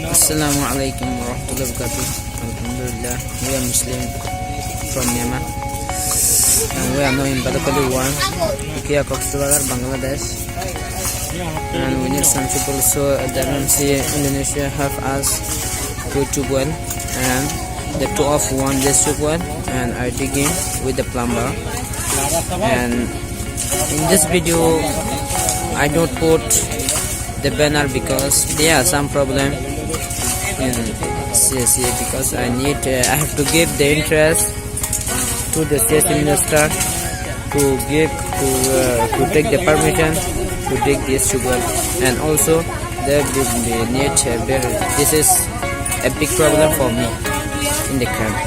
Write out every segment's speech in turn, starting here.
Assalamualaikum warahmatullahi wabarakatuh. Alhamdulillah, we are Muslim from Myanmar. And we are now in Badakali 1, Kia Coxbazaar, Bangladesh. And we need some people, so the MNC Indonesia have us to tubewell, and the two of one this tubewell and are digging with the plumber. And in this video I don't put the banner because there are some problem in CSA, because I have to give the interest to the CSA minister to take the permission to dig this tubewell. And also there will be need this is a big problem for me in the camp.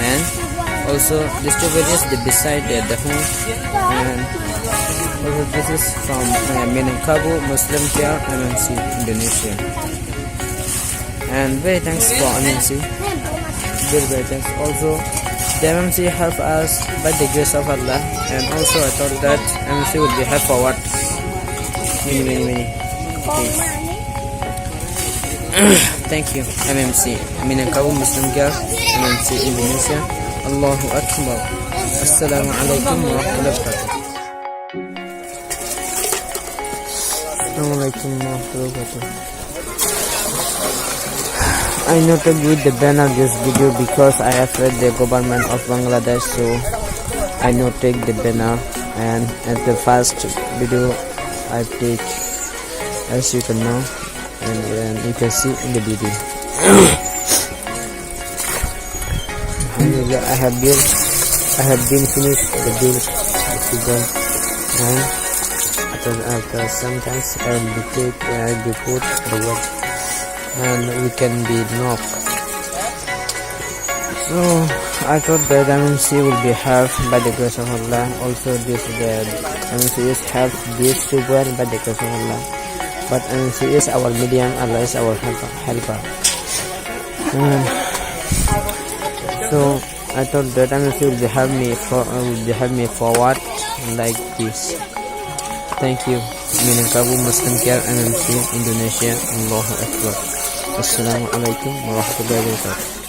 And also this tubewell is beside the home. And also this is from Minangkabau Muslim Care MNC Indonesia. And very thanks for MNC, very thanks. Also the MNC help us by the grace of Allah, and also I thought that MNC would be help forward many days. Thank you MNC, Minangkabau Muslim Care MNC Indonesia. Allahu Akbar. Assalamualaikum warahmatullahi wabarakatuh. Assalamualaikum warahmatullahi wabarakatuh. I noted with the banner this video because I have read the government of Bangladesh, so I noted the banner. And at the first video I take, as you can know, and you can see in the video. I have been finished the build the figure, and after sometimes I will be put the work, and we can be knocked. So I thought that MNC will be helped by the grace of Allah. Also this MNC is helped this super by the grace of Allah. But MNC is our medium, Allah is our helper. So I thought that MNC will help me forward like this. Thank you. Minangkabau Muslim Care MNC Indonesia. Allahu Akbar. Assalamualaikum warahmatullahi wabarakatuh.